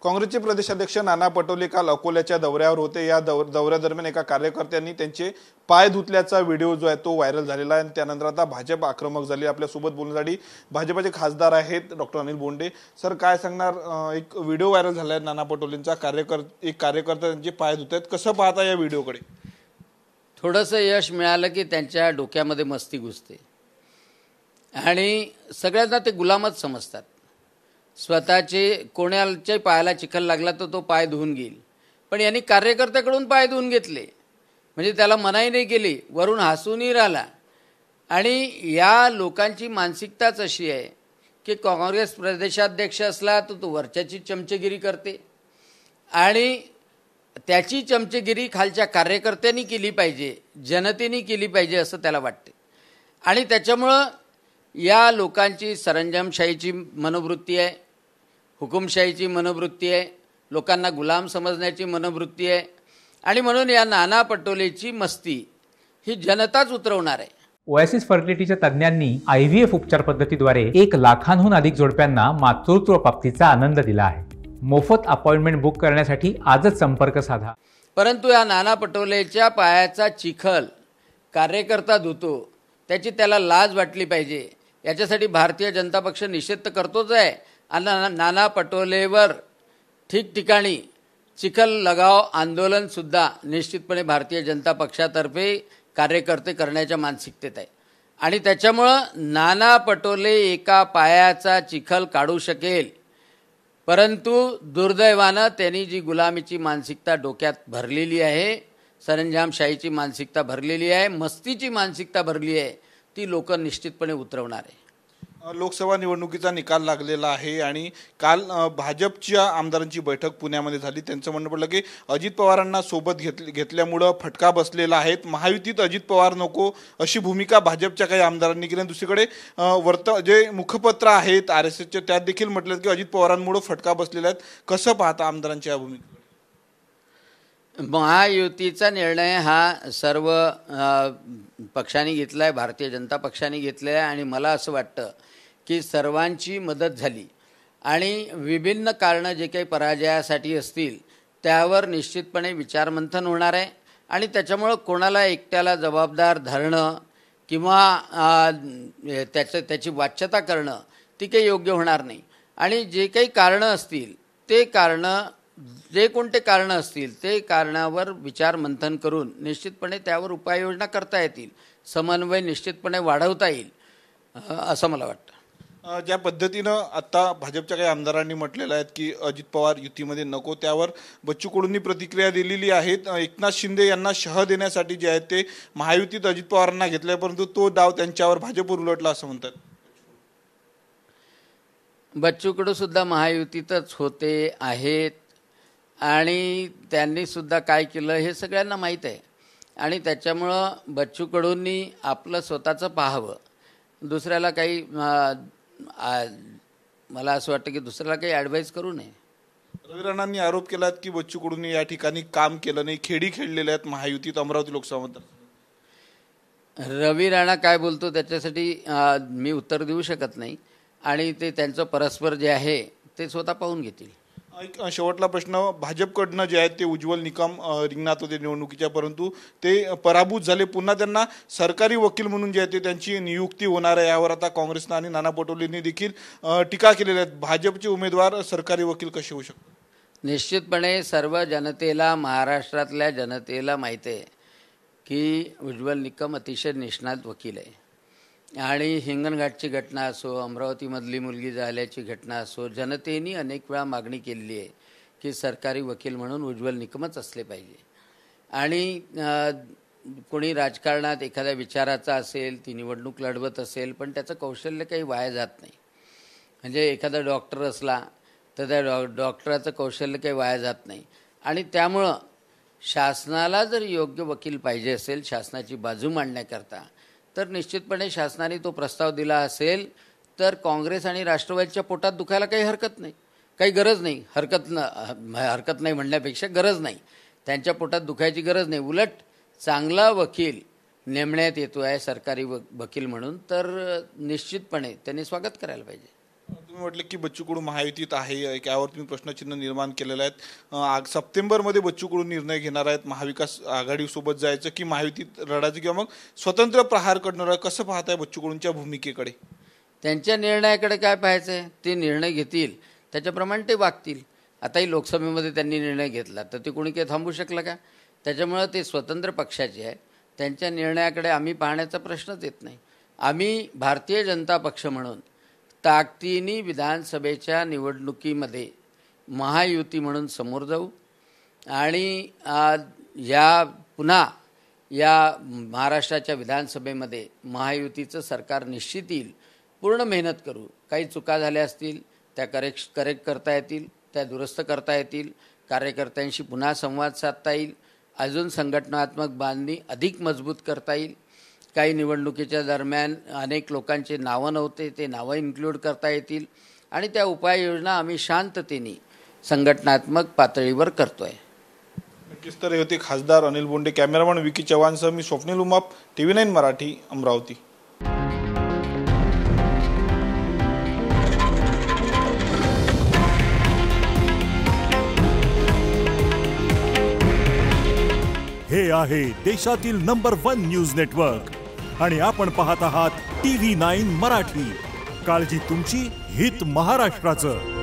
काँग्रेसचे प्रदेशाध्यक्ष नाना पटोले काल अकोल्याच्या दौऱ्यावर होते। या दौऱ्यादरम्यान एका कार्यकर्त्यांनी त्यांचे पाय धुतल्याचा व्हिडिओ जो आहे तो व्हायरल झालेला आहे आणि त्यानंतर आता भाजप आक्रमक झाली। आपल्या सोबत बोलण्यासाठी भाजपचे खासदार आहेत डॉक्टर अनिल बोंडे। सर, काय सांगणार? एक व्हिडिओ व्हायरल झालाय नाना पटोलेंचा, एक कार्यकर्ता त्यांचे पाय धुत आहेत, कसं पाहता या व्हिडिओकडे? थोडंसं यश मिळालं की त्यांच्या डोक्यामध्ये मस्ती घुसते आणि सगळ्यांना ते गुलामच समजतात। स्वतःचे कोणाच्या पायाला चिखल लागला तर तो पाय धुवून घेईल, पण यांनी कार्यकर्त्याकडून पाय धुवून घेतले, म्हणजे त्याला मनाई नाही केली, वरून हसूनही राहिला। आणि या लोकांची मानसिकताच अशी आहे की काँग्रेस प्रदेशाध्यक्ष असला तर तो वरच्याची चमचेगिरी करते आणि त्याची चमचेगिरी खालच्या कार्यकर्त्यांनी केली पाहिजे, जनतेने केली पाहिजे असं त्याला वाटते। आणि त्याच्यामुळं या लोकांची सरंजामशाहीची मनोवृत्ती आहे, हुकुमशाहीची मनोवृत्ती आहे, लोकांना गुलाम समजण्याची मनोवृत्ती आहे आणि म्हणून या नाना पटोलेची मस्ती ही जनताच उतरवणार आहे। ओएसिस फर्टिलिटीच्या तज्ञांनी IVF उपचार पद्धतीद्वारे 1 लाखांहून अधिक जोडप्यांना मातृत्व प्राप्तीचा आनंद दिला आहे। मोफत अपॉइंटमेंट बुक करण्यासाठी आजच संपर्क साधा। परंतु या नाना पटोलेच्या पायाचा चिखल कार्यकर्ता धुतो, त्याची त्याला लाज वाटली पाहिजे। याच्यासाठी भारतीय जनता पक्ष निषेध तर करतोच आहे आणि नाना पटोलेवर ठिकठिकाणी चिखल लगाव आंदोलनसुद्धा निश्चितपणे भारतीय जनता पक्षातर्फे कार्यकर्ते करण्याच्या मानसिकतेत आहे। आणि त्याच्यामुळं नाना पटोले एका पायाचा चिखल काढू शकेल, परंतु दुर्दैवानं त्यांनी जी गुलामीची मानसिकता डोक्यात भरलेली आहे, सरंजामशाहीची मानसिकता भरलेली आहे, मस्तीची मानसिकता भरली आहे, ती लोक निश्चितपणे उतरवणार आहे। लोकसभा निवडणुकीचा निकाल लागलेला आहे आणि काल भाजपच्या आमदारांची बैठक पुण्यामध्ये झाली। त्यांचं म्हणणं पडलं की अजित पवारांना सोबत घेतल्यामुळं फटका बसलेला आहे, महायुतीत अजित पवार नको अशी भूमिका भाजपच्या काही आमदारांनी केली। दुसरीकडे जे मुखपत्र आहेत RSSचे त्यात देखील म्हटलं की अजित पवारांमुळे फटका बसलेला आहे। कसं पाहता आमदारांच्या या भूमिकेकडे? महायुतीचा निर्णय हा सर्व पक्षांनी घेतला आहे, भारतीय जनता पक्षाने घेतला आहे आणि मला असं वाटतं की सर्वांची मदत झाली आणि विभिन्न कारणं जे काही पराजयासाठी असतील त्यावर निश्चितपणे विचारमंथन होणार आहे आणि त्याच्यामुळं कोणाला एकट्याला जबाबदार धरणं किंवा त्याची वाच्यता करणं ती काही योग्य होणार नाही। आणि जे काही कारणं असतील ते कारणं, जे कोणते कारणं असतील ते कारणावर विचारमंथन करून निश्चितपणे त्यावर उपाययोजना करता येतील, समन्वय निश्चितपणे वाढवता येईल असं मला वाटतं। ज्या पद्धतीनं आता भाजपच्या काही आमदारांनी म्हटलेलं आहे की अजित पवार युतीमध्ये नको, त्यावर बच्चू कडूंनी प्रतिक्रिया दिलेली आहे। एकनाथ शिंदे यांना शह देण्यासाठी जे आहे ते महायुतीत अजित पवारांना घेतलंय, परंतु तो डाव त्यांच्यावर भाजपवर उलटला असं म्हणतात। बच्चू कडू सुद्धा महायुतीतच होते आहेत आणि त्यांनी सुद्धा काय केलं हे सगळ्यांना माहीत आहे आणि त्याच्यामुळं बच्चू कडूंनी आपलं स्वतःचं पाहावं, दुसऱ्याला काही मला असं वाटतं की दुसऱ्याला काही ॲडवाईस करू नये। रवी राणांनी आरोप केला की बच्चू कडूंनी या ठिकाणी काम केलं नाही, खेडी खेळलेले आहेत महायुतीत अमरावती लोकसभा मतदार। रवी राणा काय बोलतो त्याच्यासाठी मी उत्तर देऊ शकत नाही आणि ते त्यांचं परस्पर जे आहे ते स्वतः पाहून घेतील। एक शेवटला प्रश्न, भाजपकडनं जे आहेत ते उज्ज्वल निकम रिंगणात होते निवडणुकीच्या, परंतु ते पराभूत झाले, पुन्हा त्यांना सरकारी वकील म्हणून जे आहे ते त्यांची नियुक्ती होणार आहे। यावर आता काँग्रेसनं आणि नाना पटोलेंनी देखील टीका केलेली आहे। भाजपचे उमेदवार सरकारी वकील कसे होऊ शकतात? निश्चितपणे सर्व जनतेला, महाराष्ट्रातल्या जनतेला माहीत आहे की उज्ज्वल निकम अतिशय निष्णात वकील आहे आणि हिंगणघाटची घटना असो, अमरावतीमधली मुलगी झाल्याची घटना असो, जनतेने अनेक वेळा मागणी केलेली आहे की सरकारी वकील म्हणून उज्ज्वल निकमच असले पाहिजे। आणि कोणी राजकारणात एखाद्या विचाराचा असेल, ती निवडणूक लढवत असेल, पण त्याचं कौशल्य काही वाया जात नाही। म्हणजे एखादा डॉक्टर असला तर त्या डॉक्टराचं कौशल्य काही वाया जात नाही आणि त्यामुळं शासनाला जर योग्य वकील पाहिजे असेल शासनाची बाजू मांडण्याकरता, तर निश्चितपणे शासनाने तो प्रस्ताव दिला असेल तर काँग्रेस आणि राष्ट्रवादीच्या पोटात दुखायला काही हरकत नाही, काही गरज नाही। हरकत नाही म्हणण्यापेक्षा गरज नाही, त्यांच्या पोटात दुखायची गरज नाही। उलट चांगला वकील नेमण्यात येतो आहे सरकारी वकील म्हणून, तर निश्चितपणे त्यांनी स्वागत करायला पाहिजे। तुम्ही म्हटलं की बच्चू कडू महायुतीत आहे, यावर तुम्ही प्रश्नचिन्ह निर्माण केलेलं आहेत. सप्टेंबरमध्ये बच्चू कडू निर्णय घेणार आहेत महाविकास आघाडीसोबत जायचं की महायुतीत लढायचं किंवा मग स्वतंत्र प्रहार करणार, कसं पाहताय बच्चू कडूंच्या भूमिकेकडे? त्यांच्या निर्णयाकडे काय पाहायचं आहे, ते निर्णय घेतील त्याच्याप्रमाणे ते वागतील. आताही लोकसभेमध्ये त्यांनी निर्णय घेतला तर ते कोणी काही थांबू शकलं का? त्याच्यामुळं ते स्वतंत्र पक्षाचे आहे, त्यांच्या निर्णयाकडे आम्ही पाहण्याचा प्रश्नच येत नाही. आम्ही भारतीय जनता पक्ष म्हणून ताकदीने विधानसभेच्या निवडणुकीमध्ये महायुती म्हणून समोर जाऊ आणि पुन्हा या महाराष्ट्राच्या विधानसभेमध्ये महायुतीचं सरकार निश्चित येईल. पूर्ण मेहनत करू. काही चुका झाल्या असतील त्या करेक्ट करता येतील, त्या दुरुस्त करता येतील. कार्यकर्त्यांशी पुन्हा संवाद साधता येईल. अजून संघटनात्मक बांधणी अधिक मजबूत करता येईल. काही निवडणुकीच्या दरम्यान अनेक लोकांचे नावं नव्हते, ते नावं इन्क्लूड करता येतील आणि त्या उपाययोजना आम्ही शांततेने संघटनात्मक पातळीवर करतोय. नक्कीच. तर हे होते खासदार अनिल बोंडे. कॅमेरामन विकी चव्हाणसह मी स्वप्नील उमाप, TV9 मराठी, अमरावती. हे आहे देशातील नंबर 1 न्यूज नेटवर्क आणि आपण पाहत आहात TV9 मराठी. काळजी तुमची, हित महाराष्ट्राचं.